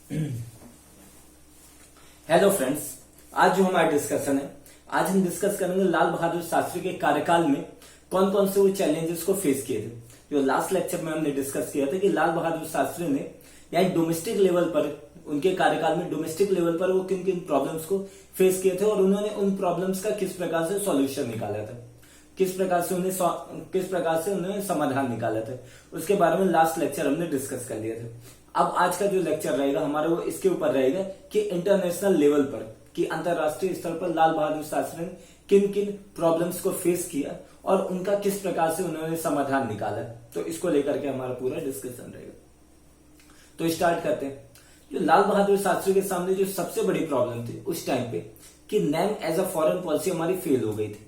Hello friends, आज जो हमारा डिस्कशन है, आज हम डिस्कस करेंगे लाल बहादुर शास्त्री के कार्यकाल में कौन कौन से वो चैलेंजेस को फेस किए थे। जो लास्ट लेक्चर में हमने डिस्कस किया था कि लाल बहादुर शास्त्री ने यानी डोमेस्टिक लेवल पर, उनके कार्यकाल में डोमेस्टिक लेवल पर वो किन किन प्रॉब्लम्स को फेस किए थे और उन्होंने उन प्रॉब्लम्स का किस प्रकार से सॉल्यूशन निकाला था, किस प्रकार से उन्होंने समाधान निकाला था, उसके बारे में लास्ट लेक्चर हमने डिस्कस कर लिया था। अब आज का जो लेक्चर रहेगा हमारा वो इसके ऊपर रहेगा कि इंटरनेशनल लेवल पर, कि अंतरराष्ट्रीय स्तर पर लाल बहादुर शास्त्री ने किन किन प्रॉब्लम्स को फेस किया और उनका किस प्रकार से उन्होंने समाधान निकाला। तो इसको लेकर के हमारा पूरा डिस्कशन रहेगा। तो स्टार्ट करते हैं। जो लाल बहादुर शास्त्री के सामने जो सबसे बड़ी प्रॉब्लम थी उस टाइम पे कि NAM as a foreign policy हमारी फेल हो गई थी।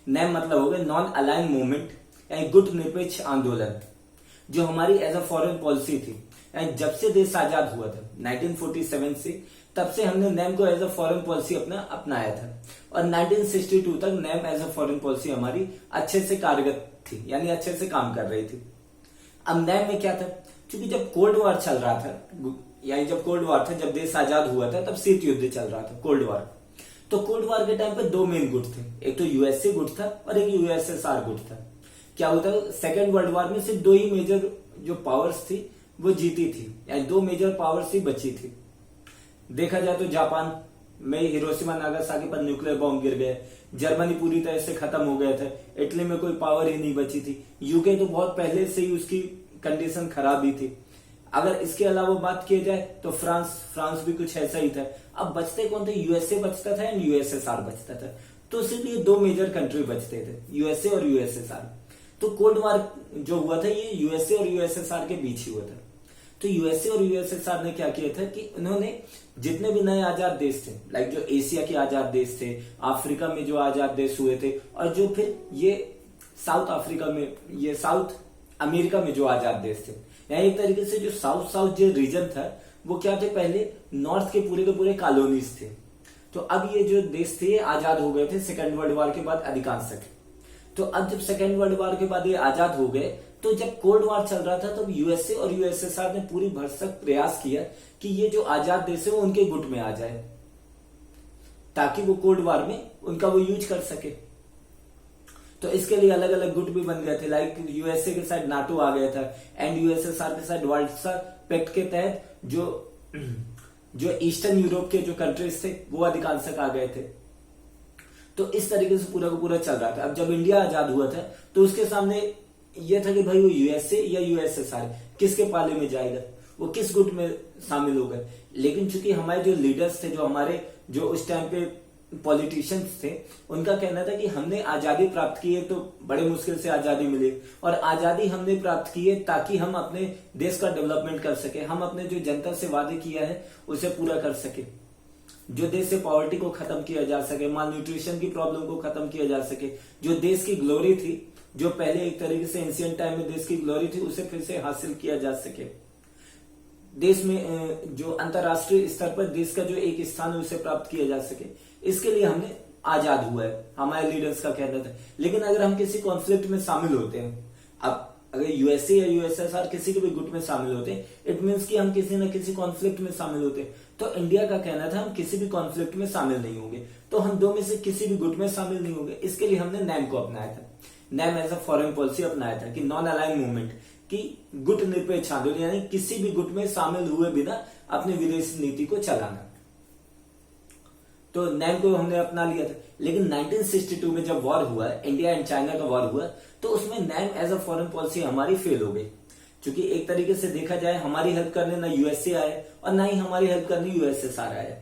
नैम मतलब हो गया नॉन अलाइन मूवमेंट यानी गुट निरपेक्ष आंदोलन, जो हमारी एज अ फॉरेन पॉलिसी थी। यानी जब से देश आजाद हुआ था 1947 से, तब से हमने नैम को एज अ फॉरेन पॉलिसी अपनाया था और 1962 तक NAM as a foreign policy हमारी अच्छे से कार्यरत थी, यानी अच्छे से काम कर रही थी। अब नैम में क्या था, क्योंकि जब कोल्ड वॉर चल रहा था, यानी जब कोल्ड वॉर था, जब देश आजाद हुआ था तब शीत युद्ध चल रहा था, कोल्ड वॉर। तो कोल्ड वॉर के टाइम पे दो मेन गुट थे, एक तो यूएसए गुट था और एक यूएसएसआर गुट था। क्या होता है, सेकेंड वर्ल्ड वॉर में सिर्फ दो ही मेजर जो पावर्स थी वो जीती थी, यानी दो मेजर पावर्स ही बची थी। देखा जाए तो जापान में हिरोशिमा नागासाकी पर न्यूक्लियर बॉम्ब गिर गए, जर्मनी पूरी तरह से खत्म हो गया था, इटली में कोई पावर ही नहीं बची थी, यूके तो बहुत पहले से ही उसकी कंडीशन खराब ही थी। अगर इसके अलावा बात की जाए तो फ्रांस भी कुछ ऐसा ही था। अब बचते कौन थे, यूएसए बचता था एंड यूएसएसआर बचता था। तो सिर्फ ये दो मेजर कंट्री बचते थे, यूएसए और यूएसएसआर। तो कोल्ड वॉर जो हुआ था ये यूएसए और यूएसएसआर के बीच ही हुआ था। तो यूएसए और यूएसएसआर ने क्या किया था कि उन्होंने जितने भी नए आजाद देश थे, लाइक जो एशिया के आजाद देश थे, अफ्रीका में जो आजाद देश हुए थे, और जो फिर ये साउथ अफ्रीका में, ये साउथ अमेरिका में जो आजाद देश थे, यानी एक तरीके से जो साउथ जो रीजन था वो क्या थे, पहले नॉर्थ के पूरे कॉलोनीज थे। तो अब ये जो देश थे ये आजाद हो गए थे सेकेंड वर्ल्ड वॉर के बाद अधिकांश। तो अब जब सेकेंड वर्ल्ड वॉर के बाद ये आजाद हो गए, तो जब कोल्ड वॉर चल रहा था तब यूएसए और यूएसएसआर ने पूरी भरसक प्रयास किया कि ये जो आजाद देश है वो उनके गुट में आ जाए, ताकि वो कोल्ड वॉर में उनका वो यूज कर सके। तो इसके लिए अलग अलग गुट भी बन गए थे, लाइक यूएसए के साथ नाटो आ गया था एंड यूएसएसआर के साथ वार्सा पैक्ट के तहत जो ईस्टर्न यूरोप के जो कंट्रीज थे वो अधिकांशक आ गए थे। तो इस तरीके से पूरा का पूरा चल रहा था। अब जब इंडिया आजाद हुआ था तो उसके सामने यह था कि भाई वो यूएसए या यूएसएसआर किसके पाले में जाएगा, वो किस गुट में शामिल होगा। लेकिन चूंकि हमारे जो लीडर्स थे, जो हमारे जो उस टाइम पे पॉलिटिशियंस थे, उनका कहना था कि हमने आजादी प्राप्त की है तो बड़े मुश्किल से आजादी मिली, और आजादी हमने प्राप्त की है ताकि हम अपने देश का डेवलपमेंट कर सके, हम अपने जो जनता से वादे किया है उसे पूरा कर सके, जो देश से पॉवर्टी को खत्म किया जा सके, माल न्यूट्रिशन की प्रॉब्लम को खत्म किया जा सके, जो देश की ग्लोरी थी, जो पहले एक तरीके से एंशिएंट टाइम में देश की ग्लोरी थी, उसे फिर से हासिल किया जा सके। देश में जो अंतरराष्ट्रीय स्तर पर देश का जो एक स्थान है उसे प्राप्त किया जा सके, इसके लिए हमने आजाद हुआ है, हमारे लीडर्स का कहना था। लेकिन अगर हम किसी कॉन्फ्लिक्ट में शामिल होते हैं, अब अगर यूएसए या यूएसएसआर किसी के भी गुट में शामिल होते हैं, इट मीन्स कि हम किसी न किसी कॉन्फ्लिक्ट में शामिल होते हैं। तो इंडिया का कहना था हम किसी भी कॉन्फ्लिक्ट में शामिल नहीं होंगे, तो हम दो में से किसी भी गुट में शामिल नहीं होंगे। इसके लिए हमने नैम को अपनाया था, NAM as a foreign policy अपनाया था कि नॉन अलाइन मूवमेंट, की गुट निरपेक्ष आंदोलन, यानी किसी भी गुट में शामिल हुए बिना अपनी विदेश नीति को चलाना। तो नैम को हमने अपना लिया था। लेकिन 1962 में जब वॉर हुआ, इंडिया एंड चाइना का वॉर हुआ, तो उसमें NAM as a foreign policy हमारी फेल हो गई। क्योंकि एक तरीके से देखा जाए हमारी हेल्प करने ना यूएसए आए और ना ही हमारी हेल्प करने यूएसएसआर आए।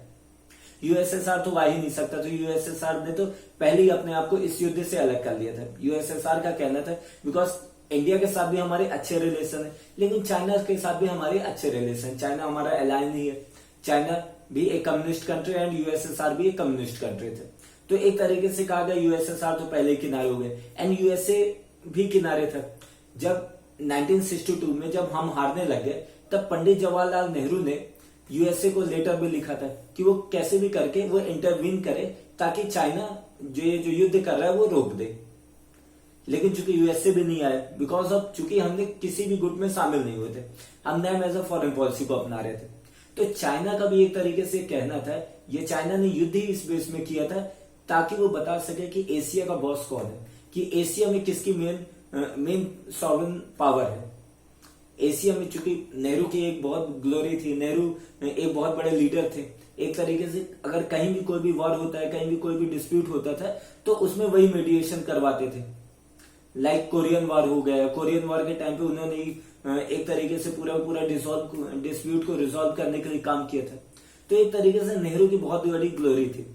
यूएसएसआर तो आ ही नहीं सकता, तो यूएसएसआर ने तो पहले ही अपने आप को इस युद्ध से अलग कर लिया था। यूएसएसआर का कहना था बिकॉज इंडिया के साथ भी हमारे अच्छे रिलेशन है, लेकिन चाइना के साथ भी हमारे अच्छे रिलेशन, चाइना हमारा एलाय नहीं है, चाइना भी एक कम्युनिस्ट कंट्री एंड यूएसएसआर भी एक कम्युनिस्ट कंट्री थे। तो एक तरीके से कहा गया यूएसएसआर तो पहले ही किनारे हो गए एंड यूएसए भी किनारे था। जब 1962 में जब हम हारने लगे, तब पंडित जवाहरलाल नेहरू ने यूएसए को लेटर भी लिखा था कि वो कैसे भी करके वो इंटरवीन करे ताकि चाइना जो ये जो युद्ध कर रहा है वो रोक दे। लेकिन चूंकि यूएसए भी नहीं आए, बिकॉज ऑफ चूंकि हमने किसी भी गुट में शामिल नहीं हुए थे, हम NAM as a foreign policy को अपना रहे थे। तो चाइना का भी एक तरीके से कहना था, ये चाइना ने युद्ध ही इस बेस में किया था ताकि वो बता सके कि एशिया का बॉस कौन है, कि एशिया में किसकी मेन सॉवरेन पावर है। एशिया में चूंकि नेहरू की एक बहुत ग्लोरी थी, नेहरू एक बहुत बड़े लीडर थे। एक तरीके से अगर कहीं भी कोई भी वॉर होता है, कहीं भी कोई भी डिस्प्यूट होता था, तो उसमें वही मीडिएशन करवाते थे। लाइक कोरियन वॉर हो गया, कोरियन वॉर के टाइम पे उन्होंने एक तरीके से पूरा डिस्प्यूट को रिजॉल्व करने के लिए काम किया था। तो एक तरीके से नेहरू की बहुत बड़ी ग्लोरी थी।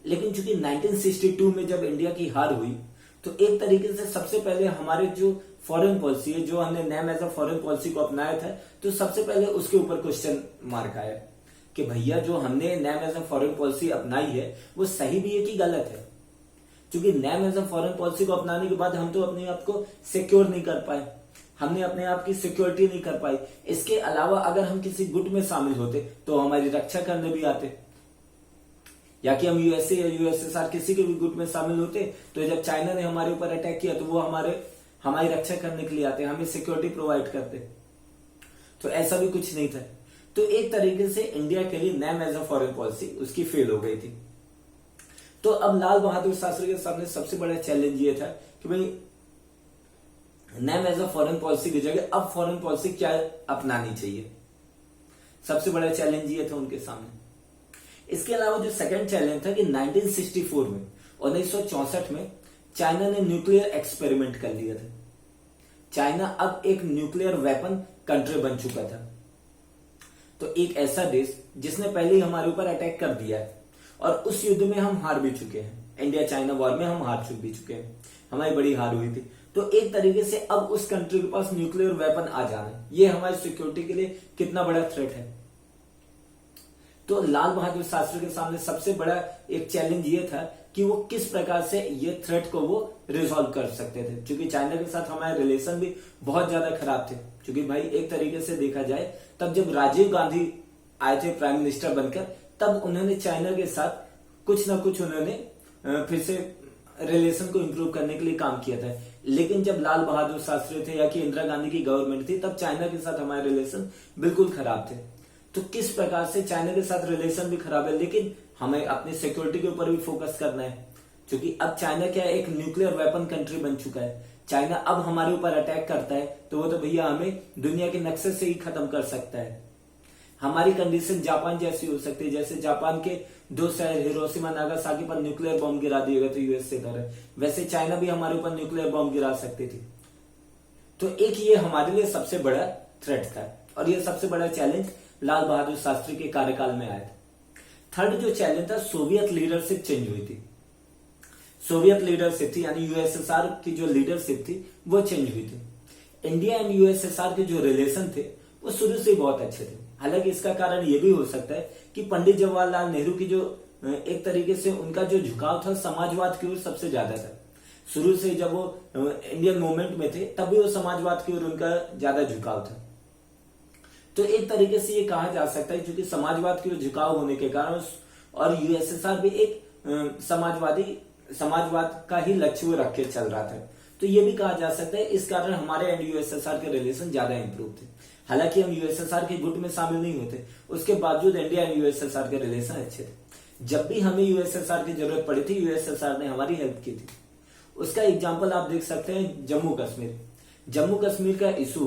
लेकिन चूंकि 1962 में जब इंडिया की हार हुई, तो एक तरीके से सबसे पहले हमारे जो फॉरेन पॉलिसी है, जो हमने NAM as a foreign policy को अपनाया था, तो सबसे पहले उसके ऊपर क्वेश्चन मार्क आया कि भैया जो हमने NAM as a foreign policy अपनाई है वो सही भी है कि गलत है। क्योंकि NAM as a foreign policy को अपनाने के बाद हम तो अपने आप को सिक्योर नहीं कर पाए, हमने अपने आप की सिक्योरिटी नहीं कर पाई। इसके अलावा अगर हम किसी गुट में शामिल होते तो हमारी रक्षा करने भी आते, या कि हम यूएसए या यूएसएसआर किसी के भी गुट में शामिल होते, तो जब चाइना ने हमारे ऊपर अटैक किया तो वो हमारी रक्षा करने के लिए आते, हमें सिक्योरिटी प्रोवाइड करते। तो ऐसा भी कुछ नहीं था। तो एक तरीके से इंडिया के लिए NAM as a foreign policy उसकी फेल हो गई थी। तो अब लाल बहादुर शास्त्री के सामने सबसे बड़ा चैलेंज ये था कि भाई NAM as a foreign policy की जगह अब फॉरेन पॉलिसी क्या अपनानी चाहिए। सबसे बड़ा चैलेंज ये था उनके सामने। इसके अलावा जो सेकंड चैलेंज था कि 1964 में 1964 में चाइना ने न्यूक्लियर एक्सपेरिमेंट कर लिया था। चाइना अब एक न्यूक्लियर वेपन कंट्री बन चुका था। तो एक ऐसा देश जिसने पहले ही हमारे ऊपर अटैक कर दिया है और उस युद्ध में हम हार भी चुके हैं। इंडिया चाइना वॉर में हम हार भी चुके हैं, हमारी बड़ी हार हुई थी। तो एक तरीके से अब उस कंट्री के पास न्यूक्लियर वेपन आ जाना, ये हमारी सिक्योरिटी के लिए कितना बड़ा थ्रेट है। तो लाल बहादुर शास्त्री के सामने सबसे बड़ा एक चैलेंज ये था कि वो किस प्रकार से ये थ्रेट को वो रिजॉल्व कर सकते थे। क्योंकि चाइना के साथ हमारे रिलेशन भी बहुत ज्यादा खराब थे। क्योंकि भाई एक तरीके से देखा जाए तब जब राजीव गांधी आए थे प्राइम मिनिस्टर बनकर, तब उन्होंने चाइना के साथ कुछ ना कुछ उन्होंने फिर से रिलेशन को इंप्रूव करने के लिए काम किया था। लेकिन जब लाल बहादुर शास्त्री थे या कि इंदिरा गांधी की गवर्नमेंट थी, तब चाइना के साथ हमारे रिलेशन बिल्कुल खराब थे। तो किस प्रकार से चाइना के साथ रिलेशन भी खराब है, लेकिन हमें अपनी सिक्योरिटी के ऊपर भी फोकस करना है। क्योंकि अब चाइना क्या एक न्यूक्लियर वेपन कंट्री बन चुका है। चाइना अब हमारे ऊपर अटैक करता है तो वो तो भैया हमें दुनिया के नक्शे से ही खत्म कर सकता है। हमारी कंडीशन जापान जैसी हो सकती है, जैसे जापान के 2 शहर हिरोशिमा नागासाकी पर न्यूक्लियर बॉम्ब गिरा दिए गए थे यूएस से द्वारा, वैसे चाइना भी हमारे ऊपर न्यूक्लियर बॉम्ब गिरा सकती थी। तो एक ये हमारे लिए सबसे बड़ा थ्रेट था और ये सबसे बड़ा चैलेंज लाल बहादुर शास्त्री के कार्यकाल में आया था। थर्ड जो चैलेंज था, सोवियत लीडरशिप चेंज हुई थी। सोवियत लीडरशिप थी यानी यूएसएसआर की जो लीडरशिप थी वो चेंज हुई थी। इंडिया एंड यूएसएसआर के जो रिलेशन थे वो शुरू से बहुत अच्छे थे। हालांकि इसका कारण ये भी हो सकता है कि पंडित जवाहरलाल नेहरू की जो एक तरीके से उनका जो झुकाव था समाजवाद की ओर सबसे ज्यादा था। शुरू से जब वो इंडियन मूवमेंट में थे तब भी वो समाजवाद की ओर उनका ज्यादा झुकाव था। तो एक तरीके से ये कहा जा सकता है क्योंकि समाजवाद की ओर झुकाव होने के कारण और यूएसएसआर भी एक समाजवाद का ही लक्ष्य वो रख के चल रहा था। तो ये भी कहा जा सकता है इस कारण हमारे एंड यूएसएसआर के रिलेशन ज्यादा इंप्रूव थे। हालांकि हम यूएसएसआर के गुट में शामिल नहीं होते, उसके बावजूद इंडिया एंड यूएसएसआर के रिलेशन अच्छे थे। जब भी हमें यूएसएसआर की जरूरत पड़ी थी यूएसएसआर ने हमारी हेल्प की थी। उसका एग्जाम्पल आप देख सकते हैं जम्मू कश्मीर का इशू,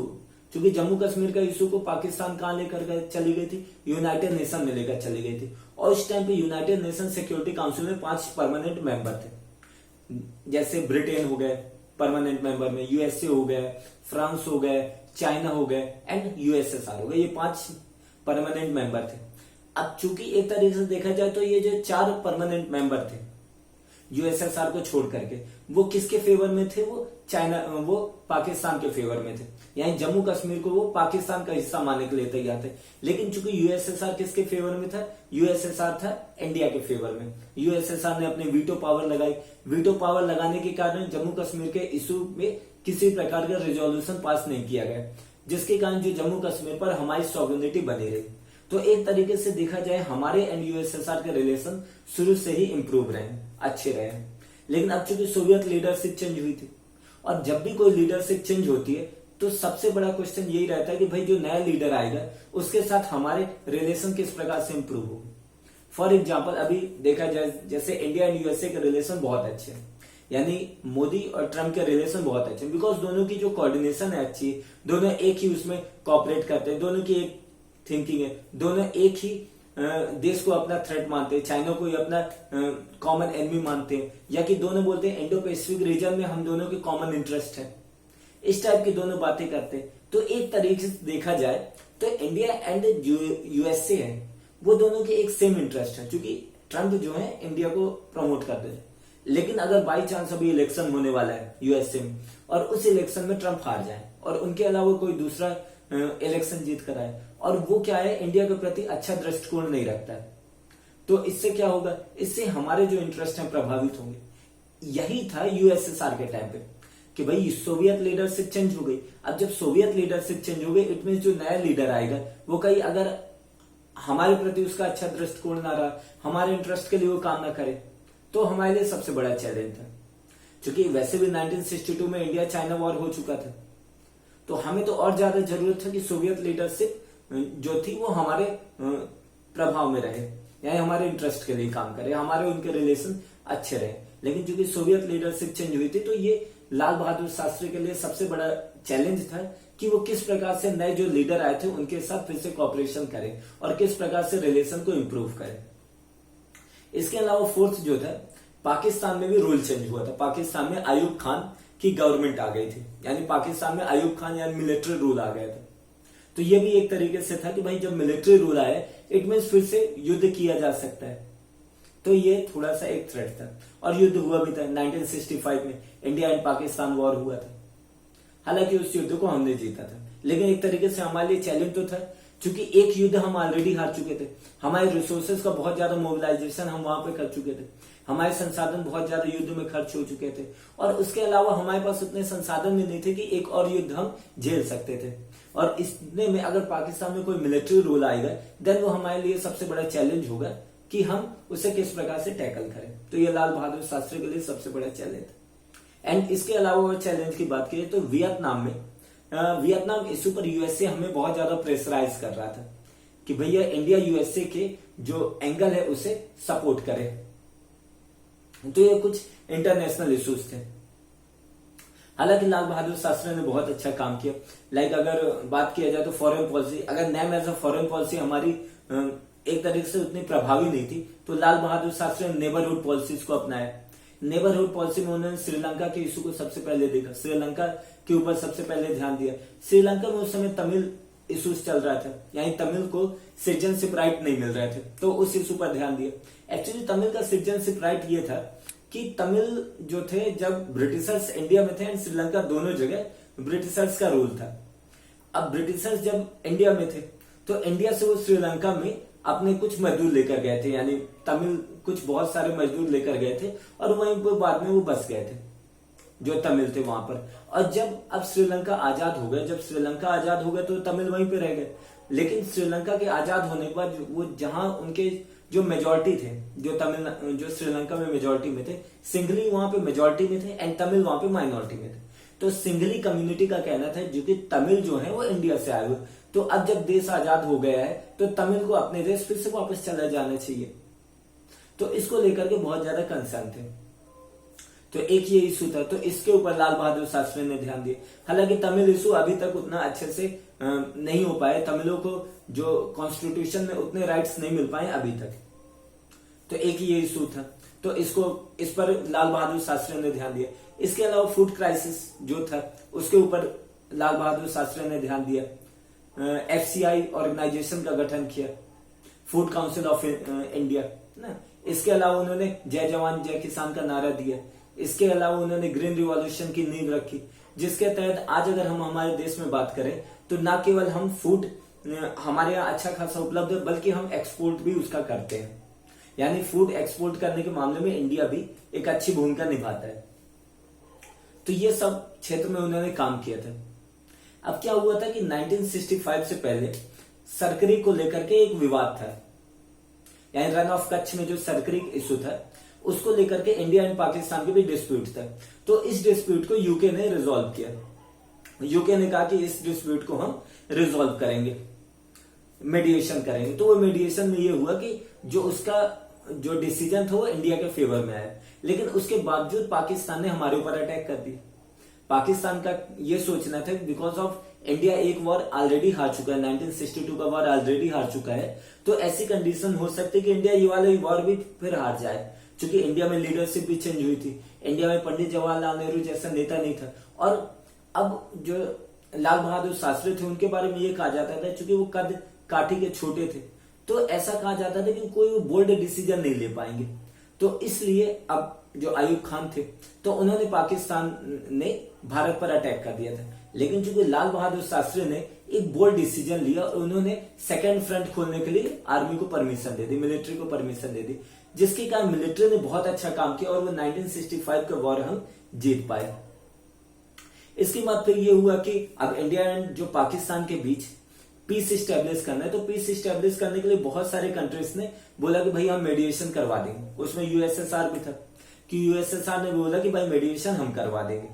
क्योंकि जम्मू कश्मीर का इशू को पाकिस्तान कहां लेकर चली गई थी, यूनाइटेड नेशन में लेकर चली गई थी। और उस टाइम पे यूनाइटेड नेशन सिक्योरिटी काउंसिल में 5 परमानेंट मेंबर थे, जैसे ब्रिटेन हो गए परमानेंट मेंबर में, यूएसए हो गए, फ्रांस हो गए, चाइना हो गए एंड यूएसएसआर हो गए। ये 5 परमानेंट मेंबर थे। अब चूंकि एक तरीके से देखा जाए तो ये जो 4 परमानेंट मेंबर थे यूएसएसआर को छोड़ करके, वो किसके फेवर में थे, वो पाकिस्तान के फेवर में थे। यानी जम्मू कश्मीर को वो पाकिस्तान का हिस्सा मानने के लिए तैयार थे। लेकिन चूंकि यूएसएसआर किसके फेवर में था, यूएसएसआर था इंडिया के फेवर में। यूएसएसआर ने अपने वीटो पावर लगाई। वीटो पावर लगाने के कारण जम्मू कश्मीर के इशू में किसी प्रकार का रिजोल्यूशन पास नहीं किया गया, जिसके कारण जो जम्मू कश्मीर पर हमारी सॉवरेनिटी बनी रही। तो एक तरीके से देखा जाए हमारे एंड यूएसएसआर के रिलेशन शुरू से ही इंप्रूव रहे, अच्छे रहे। लेकिन अब चूंकि सोवियत लीडरशिप चेंज हुई थी और जब भी कोई लीडरशिप चेंज होती है तो सबसे बड़ा क्वेश्चन यही रहता है कि भाई जो नया लीडर आएगा उसके साथ हमारे रिलेशन किस प्रकार से इंप्रूव होगा। फॉर एग्जाम्पल अभी देखा जाए जैसे इंडिया एंड यूएसए के रिलेशन बहुत अच्छे हैं, यानी मोदी और ट्रम्प के रिलेशन बहुत अच्छे हैं, बिकॉज दोनों की जो कोऑर्डिनेशन है अच्छी है, दोनों एक ही उसमें कॉपरेट करते हैं, दोनों की एक थिंकिंग है, दोनों एक ही देश को अपना थ्रेट मानते हैं, चाइना को ही अपना कॉमन एनिमी मानते हैं, या कि दोनों बोलते हैं इंडो पैसिफिक रीजन में हम दोनों के कॉमन इंटरेस्ट है, इस टाइप की दोनों बातें करते हैं। तो एक तरीके से देखा जाए तो इंडिया एंड यूएसए है वो दोनों के एक सेम इंटरेस्ट है, क्योंकि ट्रम्प जो है इंडिया को प्रमोट करते हैं। लेकिन अगर बाई चांस अभी इलेक्शन होने वाला है यूएसए में और उस इलेक्शन में ट्रम्प हार जाए और उनके अलावा कोई दूसरा इलेक्शन जीत कर आए और वो क्या है इंडिया के प्रति अच्छा दृष्टिकोण नहीं रखता है, तो इससे क्या होगा, इससे हमारे जो इंटरेस्ट हैं प्रभावित होंगे। यही था यूएसएसआर के टाइम पे कि भाई सोवियत लीडरशिप चेंज हो गई। अब जब सोवियत लीडरशिप चेंज हो गई इट मीन जो नया लीडर आएगा वो कहीं अगर हमारे प्रति उसका अच्छा दृष्टिकोण ना रहा, हमारे इंटरेस्ट के लिए वो काम ना करे, तो हमारे लिए सबसे बड़ा चैलेंज था। क्योंकि वैसे भी 1962 में इंडिया चाइना वॉर हो चुका था, तो हमें तो और ज्यादा जरूरत था कि सोवियत लीडरशिप जो थी वो हमारे प्रभाव में रहे, यानी हमारे इंटरेस्ट के लिए काम करे, हमारे उनके रिलेशन अच्छे रहे। लेकिन चूंकि सोवियत लीडरशिप चेंज हुई थी तो ये लाल बहादुर शास्त्री के लिए सबसे बड़ा चैलेंज था कि वो किस प्रकार से नए जो लीडर आए थे उनके साथ फिर से कॉपरेशन करें और किस प्रकार से रिलेशन को इंप्रूव करें। इसके अलावा फोर्थ जो था, पाकिस्तान में भी रूल चेंज हुआ था। पाकिस्तान में अयूब खान की गवर्नमेंट आ गई थी, यानी पाकिस्तान में अयूब खान यानी मिलिट्री रूल आ गया था। तो ये भी एक तरीके से था कि भाई जब मिलिट्री रूल आए इट मीन फिर से युद्ध किया जा सकता है, तो ये थोड़ा सा एक थ्रेट था। और युद्ध हुआ भी था 1965 में, इंडिया एंड पाकिस्तान वॉर हुआ था। हालांकि उस युद्ध को हमने जीता था, लेकिन एक तरीके से हमारे लिए चैलेंज तो था, क्योंकि एक युद्ध हम ऑलरेडी हार चुके थे, हमारे रिसोर्सेज का बहुत ज्यादा मोबिलाइजेशन हम वहां पे कर चुके थे, हमारे संसाधन बहुत ज्यादा युद्ध में खर्च हो चुके थे, और उसके अलावा हमारे पास उतने संसाधन भी नहीं थे कि एक और युद्ध हम झेल सकते थे। और इसने में अगर पाकिस्तान में कोई मिलिट्री रूल आएगा देन वो हमारे लिए सबसे बड़ा चैलेंज होगा कि हम उसे किस प्रकार से टैकल करें। तो ये लाल बहादुर शास्त्री के लिए सबसे बड़ा चैलेंज था। एंड इसके अलावा चैलेंज की बात करें तो वियतनाम में वियतनाम इशू पर यूएसए हमें बहुत ज्यादा प्रेशराइज कर रहा था कि भैया इंडिया यूएसए के जो एंगल है उसे सपोर्ट करे। तो ये कुछ इंटरनेशनल इश्यूज थे। हालांकि लाल बहादुर शास्त्री ने बहुत अच्छा काम किया। लाइक अगर बात किया जाए तो फॉरेन पॉलिसी, अगर NAM as a foreign policy हमारी एक तरीके से उतनी प्रभावी नहीं थी, तो लाल बहादुर शास्त्री ने नेबरहुड पॉलिसीज को अपनाया। नेबरहुड पॉलिसी में उन्होंने श्रीलंका के इशू को सबसे पहले देखा, श्रीलंका के ऊपर सबसे पहले ध्यान दिया। श्रीलंका में उस समय तमिल इश्यूज चल रहा था, यानी तमिल को सिटीजनशिप राइट नहीं मिल रहे थे, तो उस इशू पर ध्यान दिया। एक्चुअली तमिल का सिटीजनशिप राइट ये था कि तमिल जो थे जब ब्रिटिशर्स इंडिया में थे एंड श्रीलंका दोनों जगह ब्रिटिशर्स का रूल था। अब ब्रिटिशर्स जब इंडिया में थे तो इंडिया से वो श्रीलंका में अपने कुछ मजदूर लेकर गए थे, यानी तमिल कुछ बहुत सारे मजदूर लेकर गए थे और वहीं पर बाद में वो बस गए थे जो तमिल थे वहां पर। और जब अब श्रीलंका आजाद हो गया, जब श्रीलंका आजाद हो गया तो तमिल वहीं पे रह गए। लेकिन श्रीलंका के आजाद होने के बाद वो जहां उनके जो मेजोरिटी थे, जो श्रीलंका में मेजोरिटी में थे, सिंघली वहां पे मेजोरिटी में थे एंड तमिल वहां पे माइनॉरिटी में थे। तो सिंघली कम्युनिटी का कहना था जो कि तमिल जो है वो इंडिया से आए हुए, तो अब जब देश आजाद हो गया है तो तमिल को अपने देश फिर से वापस चला जाना चाहिए। तो इसको लेकर के बहुत ज्यादा कंसर्न थे। तो एक ये इशू था, तो इसके ऊपर लाल बहादुर शास्त्री ने ध्यान दिया। हालांकि तमिल इशू अभी तक उतना अच्छे से नहीं हो पाए, तमिलों को जो कॉन्स्टिट्यूशन में उतने राइट्स नहीं मिल पाए अभी तक। तो एक ये इशू था, तो इस पर लाल बहादुर शास्त्री ने ध्यान दिया। इसके अलावा फूड क्राइसिस जो था उसके ऊपर लाल बहादुर शास्त्री ने ध्यान दिया। एफसीआई ऑर्गेनाइजेशन का गठन किया, फूड काउंसिल ऑफ इंडिया ना। इसके अलावा उन्होंने जय जवान जय किसान का नारा दिया। इसके अलावा उन्होंने ग्रीन रिवॉल्यूशन की नींव रखी, जिसके तहत आज अगर हम हमारे देश में बात करें तो न केवल हम फूड हमारे यहाँ अच्छा खासा उपलब्ध है, बल्कि हम एक्सपोर्ट भी उसका करते हैं। यानी फूड एक्सपोर्ट करने के मामले में इंडिया भी एक अच्छी भूमिका निभाता है। तो ये सब क्षेत्र में उन्होंने काम किया था। अब क्या हुआ था कि 1965 से पहले सरकरी को लेकर के एक विवाद था, यानी रन ऑफ कच्छ में जो सरकरी इशू था उसको लेकर के इंडिया एंड पाकिस्तान के भी डिस्प्यूट था। तो इस डिस्प्यूट को यूके ने रिजॉल्व किया। यूके ने कहा कि इस डिस्प्यूट को हम रिजॉल्व करेंगे, मेडिएशन करेंगे। तो वो मेडिएशन में ये हुआ कि जो उसका जो डिसीजन था वो इंडिया के फेवर में आया, लेकिन उसके बावजूद पाकिस्तान ने हमारे ऊपर अटैक कर दिया। पाकिस्तान का ये सोचना था बिकॉज ऑफ इंडिया एक वॉर ऑलरेडी हार चुका है, 1962 का वॉर ऑलरेडी हार चुका है, तो ऐसी कंडीशन हो सकती है कि इंडिया ये वाला वॉर भी फिर हार जाए, क्योंकि इंडिया में लीडरशिप भी चेंज हुई थी, इंडिया में पंडित जवाहरलाल नेहरू जैसा नेता नहीं था। और अब जो लाल बहादुर शास्त्री थे उनके बारे में ये कहा जाता था, चूंकि वो कद काठी के छोटे थे, तो ऐसा कहा जाता था कि कोई वो बोल्ड डिसीजन नहीं ले पाएंगे। तो इसलिए अब जो आयूब खान थे तो उन्होंने पाकिस्तान ने भारत पर अटैक कर दिया था, लेकिन चूंकि लाल बहादुर शास्त्री ने एक बोल्ड डिसीजन लिया और उन्होंने सेकेंड फ्रंट खोलने के लिए आर्मी को परमिशन दे दी, मिलिट्री को परमिशन दे दी, जिसके कारण मिलिट्री ने बहुत अच्छा काम किया और वो 1965 का वॉर हम जीत पाए। इसके बाद फिर ये हुआ कि अब इंडिया एंड जो पाकिस्तान के बीच पीस स्टेब्लिश करना है, तो पीस स्टेब्लिश करने के लिए बहुत सारे कंट्रीज ने बोला कि भाई हम मेडिएशन करवा देंगे। उसमें यूएसएसआर भी था कि यूएसएसआर ने बोला कि भाई मेडिएशन हम करवा देंगे,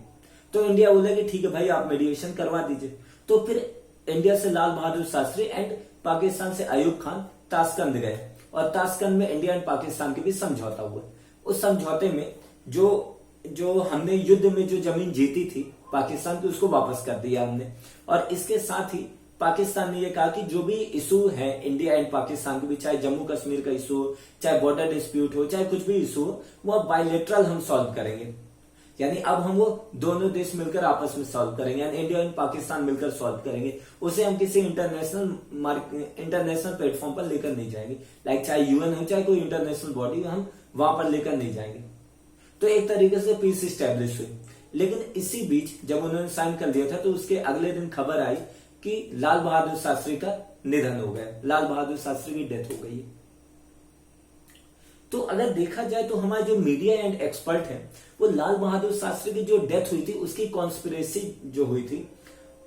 तो इंडिया बोला कि ठीक है भाई आप मेडिएशन करवा दीजिए। तो फिर इंडिया से लाल बहादुर शास्त्री एंड पाकिस्तान से आयूब खान ताशकंद गए और ताशकंद में इंडिया एंड पाकिस्तान के बीच समझौता हुआ। उस समझौते में जो हमने युद्ध में जो जमीन जीती थी पाकिस्तान की उसको वापस कर दिया हमने, और इसके साथ ही पाकिस्तान ने यह कहा कि जो भी इशू है इंडिया एंड पाकिस्तान के बीच, चाहे जम्मू कश्मीर का इशू हो, चाहे बॉर्डर डिस्प्यूट हो, चाहे कुछ भी इशू हो, वो अब बायलेटरल हम सॉल्व करेंगे। यानी अब हम वो दोनों देश मिलकर आपस में सॉल्व करेंगे, यानी इंडिया एंड पाकिस्तान मिलकर सॉल्व करेंगे। उसे हम किसी इंटरनेशनल प्लेटफॉर्म पर लेकर नहीं जाएंगे, लाइक चाहे यूएन हो चाहे कोई इंटरनेशनल बॉडी हम वहां पर लेकर नहीं जाएंगे। तो एक तरीके से पीस स्टैब्लिश हुई। लेकिन इसी बीच जब उन्होंने साइन कर दिया था तो उसके अगले दिन खबर आई कि लाल बहादुर शास्त्री का निधन हो गया, लाल बहादुर शास्त्री की डेथ हो गई। तो अगर देखा जाए तो हमारे जो मीडिया एंड एक्सपर्ट हैं वो लाल बहादुर शास्त्री की जो डेथ हुई थी उसकी कॉन्स्पिरेसी जो हुई थी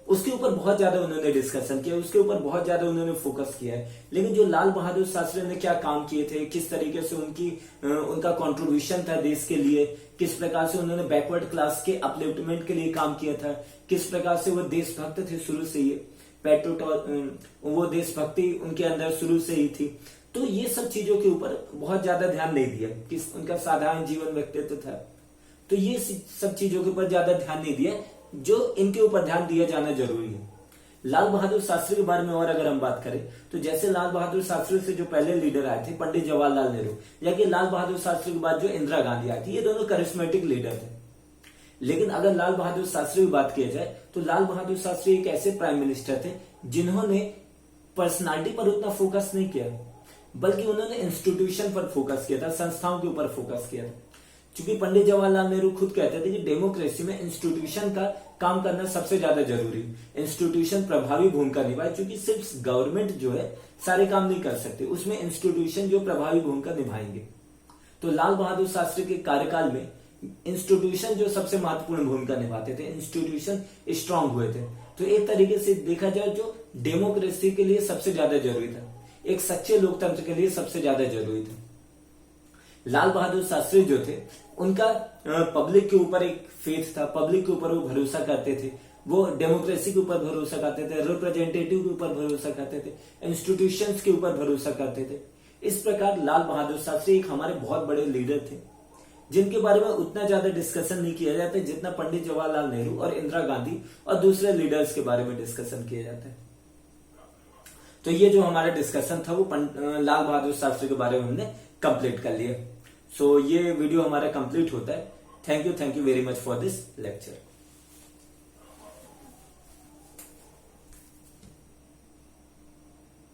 उसके ऊपर बहुत ज्यादा उन्होंने डिस्कशन किया, उसके ऊपर बहुत ज्यादा उन्होंने फोकस किया है। लेकिन जो लाल बहादुर शास्त्री ने क्या काम किए थे, किस तरीके से उनका कंट्रीब्यूशन था देश के लिए, किस प्रकार से उन्होंने बैकवर्ड क्लास के अपलिफ्टमेंट के लिए काम किया था, किस प्रकार से वो देशभक्त थे शुरू से ही, वो देशभक्ति उनके अंदर शुरू से ही थी। तो ये सब चीजों के ऊपर बहुत ज्यादा ध्यान नहीं दिया कि उनका साधारण जीवन व्यक्तित्व था, तो ये सब चीजों के ऊपर ज्यादा ध्यान नहीं दिया जो इनके ऊपर ध्यान दिया जाना जरूरी है। लाल बहादुर शास्त्री के बारे में और अगर हम बात करें तो जैसे लाल बहादुर शास्त्री से जो पहले लीडर आए थे पंडित जवाहरलाल नेहरू, या कि लाल बहादुर शास्त्री के बाद जो इंदिरा गांधी आई थी, ये दोनों करिश्मेटिक लीडर थे। लेकिन अगर लाल बहादुर शास्त्री की बात की जाए तो लाल बहादुर शास्त्री एक ऐसे प्राइम मिनिस्टर थे जिन्होंने पर्सनालिटी पर उतना फोकस नहीं किया, बल्कि उन्होंने इंस्टीट्यूशन पर फोकस किया था, संस्थाओं के ऊपर फोकस किया था। क्योंकि पंडित जवाहरलाल नेहरू खुद कहते थे कि डेमोक्रेसी में इंस्टीट्यूशन का काम करना सबसे ज्यादा जरूरी, इंस्टीट्यूशन प्रभावी भूमिका निभाए, क्योंकि सिर्फ गवर्नमेंट जो है सारे काम नहीं कर सकते, उसमें इंस्टीट्यूशन जो प्रभावी भूमिका निभाएंगे। तो लाल बहादुर शास्त्री के कार्यकाल में इंस्टीट्यूशन जो सबसे महत्वपूर्ण भूमिका निभाते थे, इंस्टीट्यूशन स्ट्रांग हुए थे। तो एक तरीके से देखा जाए जो डेमोक्रेसी के लिए सबसे ज्यादा जरूरी था, एक सच्चे लोकतंत्र के लिए सबसे ज्यादा जरूरी था। लाल बहादुर शास्त्री जो थे उनका पब्लिक के ऊपर एक फेथ था, पब्लिक के ऊपर वो भरोसा करते थे, वो डेमोक्रेसी के ऊपर भरोसा करते थे, रिप्रेजेंटेटिव के ऊपर भरोसा करते थे, इंस्टीट्यूशंस के ऊपर भरोसा करते थे। इस प्रकार लाल बहादुर शास्त्री एक हमारे बहुत बड़े लीडर थे जिनके बारे में उतना ज्यादा डिस्कशन नहीं किया जाता जितना पंडित जवाहरलाल नेहरू और इंदिरा गांधी और दूसरे लीडर्स के बारे में डिस्कशन किया जाता है। तो ये जो हमारा डिस्कशन था वो लाल बहादुर शास्त्री के बारे में हमने कंप्लीट कर लिया। सो ये वीडियो हमारा कंप्लीट होता है। Thank you very much for this lecture.